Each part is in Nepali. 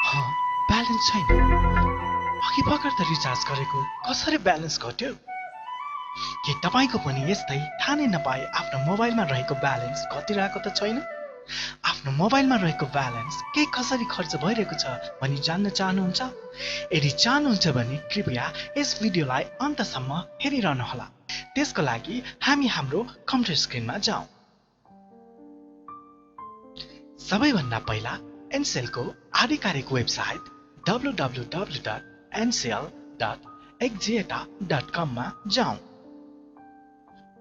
ब्यालेन्स छैन। अघि भर्खर त रिचार्ज गरेको, कसरी ब्यालेन्स घट्यो? के तपाईको पनि यस्तै थाहा नै नपाए आफ्नो मोबाइलमा रहेको ब्यालेन्स घटिरहेको त छैन? आफ्नो मोबाइलमा रहेको ब्यालेन्स के कसरी खर्च भइरहेको छ भनी जान्न चाहनुहुन्छ? यदि चाहनुहुन्छ भने कृपया यस भिडियोलाई अन्तसम्म हेरिरहनुहोला। त्यसको लागि हामी हाम्रो कम्प्युटर स्क्रिनमा जाउँ। सबैभन्दा पहिला Ncellको आधिकारिक वेबसाइट www.ncell.xaina.com मा जाउँ।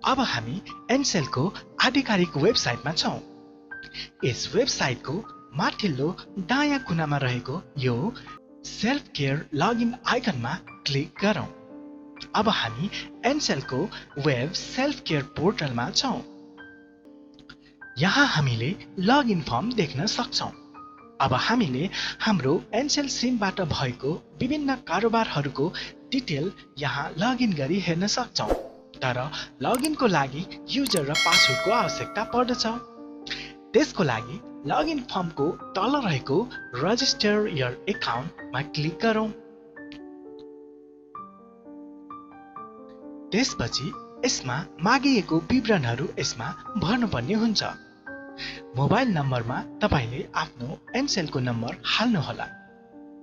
अब हामी Ncellको आधिकारिक वेबसाइटमा छौँ। यस वेबसाइटको माथिल्लो दायाँ कुनामा रहेको यो सेल्फ केयर लगइन आइकनमा क्लिक गरौँ। अब हामी Ncellको वेब सेल्फ केयर पोर्टलमा छौँ। यहाँ हामीले लगइन फर्म देख्न सक्छौँ। अब हामीले हाम्रो Ncell सिमबाट भएको विभिन्न कारोबारहरूको डिटेल यहाँ लगइन गरी हेर्न सक्छौँ। तर लगइनको लागि युजर र पासवर्डको आवश्यकता पर्दछ। त्यसको लागि लगइन फर्मको तल रहेको रजिस्टर योर अकाउन्टमा क्लिक गरौँ। त्यसपछि यसमा मागिएको विवरणहरू यसमा भर्नुपर्ने हुन्छ। मोबाइल नम्बरमा तपाईले आफ्नो Ncellको नम्बर हाल्नुहोला।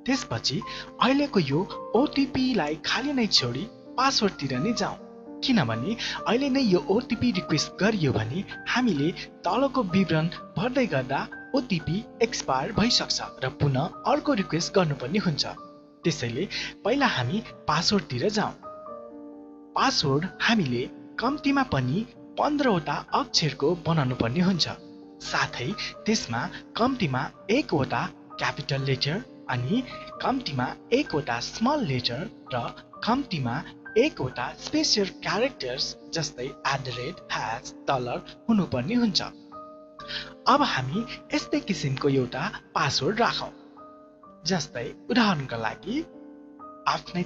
त्यसपछि अहिलेको यो ओटिपीलाई खाली नै छोडी पासवर्डतिर नै जाउँ, किनभने अहिले नै यो ओटिपी रिक्वेस्ट गरियो भने हामीले तलको विवरण भर्दै गर्दा ओटिपी एक्सपायर भइसक्छ र पुनः अर्को रिक्वेस्ट गर्नुपर्ने हुन्छ। त्यसैले पहिला हामी पासवर्डतिर जाउँ। पासवर्ड हामीले कम्तीमा पनि 15 वटा अक्षरको बनाउनु पर्ने हुन्छ। साथै त्यसमा कम्तीमा 1 वटा क्यापिटल लेटर अनि कम्तीमा 1 वटा स्मल लेटर र कम्तीमा 1 वटा स्पेशल क्यारेक्टर्स जस्तै $#, हुनुपर्ने हुन्छ। अब हामी यस्तै किसिमको एउटा पासवर्ड राखौँ। जस्तै उदाहरणका लागि afnai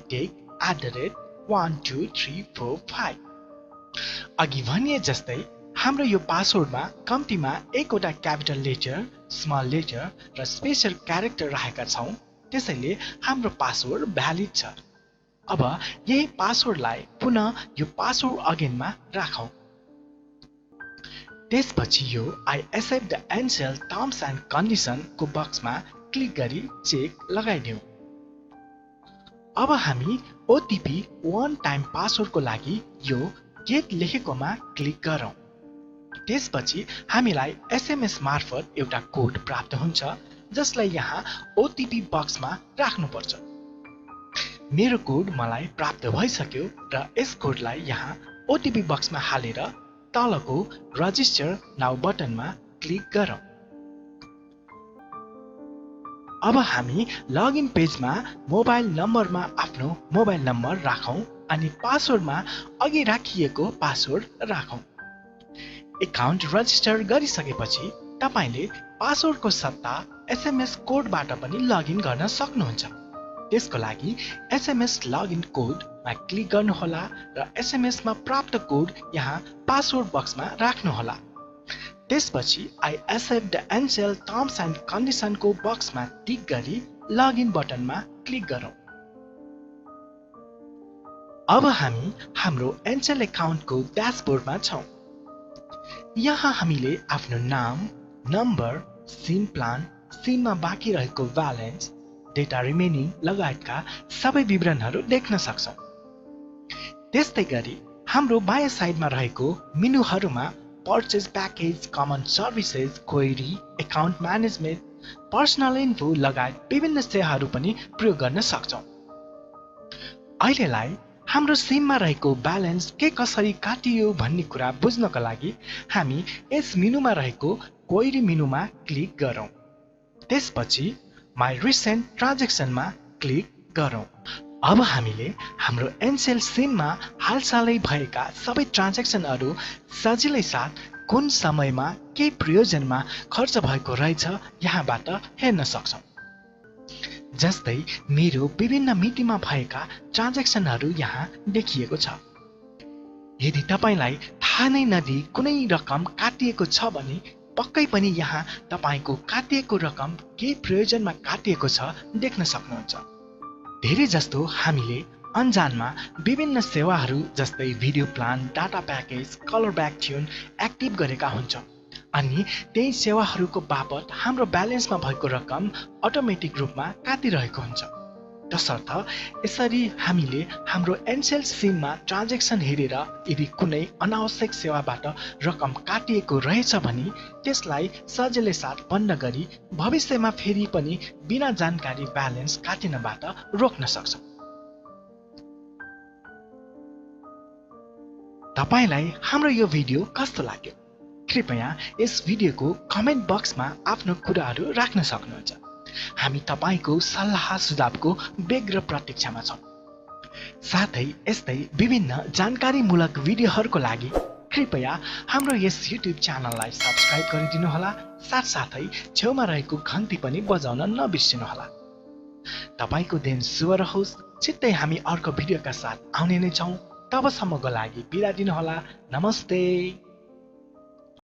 12345। अघि भनिए जस्तै हाम्रो यो पासवर्डमा कम्तीमा 1 वटा क्यापिटल लेटर, स्मल लेटर र स्पेशल क्यारेक्टर राखेका छौँ। त्यसैले हाम्रो पासवर्ड भ्यालिड छ। अब यही पासवर्डलाई पुनः यो पासवर्ड अगेनमा राखौँ। त्यसपछि यो I accept the Ncell terms and condition को बक्समा क्लिक गरी चेक लगाइदिउँ। अब हामी ओटिपी वन टाइम पासवर्डको लागि यो गेट लेखेकोमा क्लिक गरौँ। त्यसपछि हामीलाई SMS मार्फत एउटा कोड प्राप्त हुन्छ, जसलाई यहाँ ओटिपी बक्समा राख्नुपर्छ। मेरो कोड मलाई प्राप्त भइसक्यो र यस कोडलाई यहाँ ओटिपी बक्समा हालेर तलको रजिस्टर नाउ बटनमा क्लिक गरौँ। अब हामी लगइन पेजमा मोबाइल नम्बरमा आफ्नो मोबाइल नम्बर राखौँ अनि पासवर्डमा अघि राखिएको पासवर्ड राखौँ। एकाउन्ट रजिस्टर गरिसकेपछि तपाईले पासवर्डको सट्टा SMS कोडबाट पनि लगइन गर्न सक्नुहुन्छ। त्यसको लागि SMS लगइन कोडमा क्लिक गर्नुहोला र SMS मा प्राप्त कोड यहाँ पासवर्ड बक्समा राख्नुहोला। त्यसपछि I accept the Ncell terms and condition को बक्समा टिक गरी लगइन बटनमा क्लिक गरौँ। अब हामी हाम्रो Ncell एकाउन्टको ड्यासबोर्डमा छौँ। यहाँ हामीले आफ्नो नाम, नम्बर, सिम प्लान, सिममा बाँकी रहेको ब्यालेन्स, डेटा रिमेनिङ लगायतका सबै विवरणहरू देख्न सक्छौँ। त्यस्तै गरी हाम्रो बायाँ साइडमा रहेको मेनुहरूमा purchase package, common services, query, account management, personal info लगायत विभिन्न सेवाहरू पनि प्रयोग गर्न सक्छौँ। अहिलेलाई हाम्रो सिममा रहेको ब्यालेन्स के कसरी काटियो भन्ने कुरा बुझ्नका लागि हामी यस मेनुमा रहेको क्वेरी मेनुमा क्लिक गरौँ। त्यसपछि माई रिसेन्ट ट्रान्जेक्सनमा क्लिक गरौँ। अब हामीले हाम्रो Ncell सिममा हालसालै भएका सबै ट्रान्जेक्सनहरू सजिलै साथ कुन समयमा के प्रयोजनमा खर्च भएको रहेछ यहाँबाट हेर्न सक्छौँ। जस्तै मेरो विभिन्न मितिमा भएका ट्रान्जेक्सनहरू यहाँ देखिएको छ। यदि तपाईलाई थाहा नै नदिई कुनै रकम काटिएको छ भने पक्कै पनि यहाँ तपाईको काटिएको रकम के प्रयोजनमा काटिएको छ देख्न सक्नुहुन्छ। धेरै जस्तो हामीले अनजानमा विभिन्न सेवाहरू जस्तै video plan, data package, colour back tune active गरेका हुन्छौँ अनि त्यही सेवाहरूको बापत हाम्रो ब्यालेन्समा भएको रकम अटोमेटिक रूपमा काटिरहेको हुन्छ। तसर्थ यसरी हामीले हाम्रो Ncell सिममा ट्रान्जेक्सन हेरेर यदि कुनै अनावश्यक सेवाबाट रकम काटिएको रहेछ भने त्यसलाई सजिलै साथ बन्द गरी भविष्यमा फेरि पनि बिना जानकारी ब्यालेन्स काटिनबाट रोक्न सक्छौँ। तपाईलाई हाम्रो यो भिडियो कस्तो लाग्यो? कृपया यस भिडियोको कमेन्ट बक्समा आफ्नो कुराहरू राख्न सक्नुहुन्छ। हामी तपाईको सल्लाह सुझावको व्यग्र प्रतीक्षामा छौँ। साथै यस्तै विभिन्न जानकारीमूलक भिडियोहरूको लागि कृपया हाम्रो यस युट्युब च्यानललाई सब्स्क्राइब गरिदिनुहोला। साथसाथै छेउमा रहेको घन्टी पनि बजाउन नबिर्सिनुहोला। तपाईको दिन शुभ रहोस्। छिट्टै हामी अर्को भिडियोका साथ आउने नै छौँ। तबसम्मको लागि बिदा दिनुहोला। नमस्ते।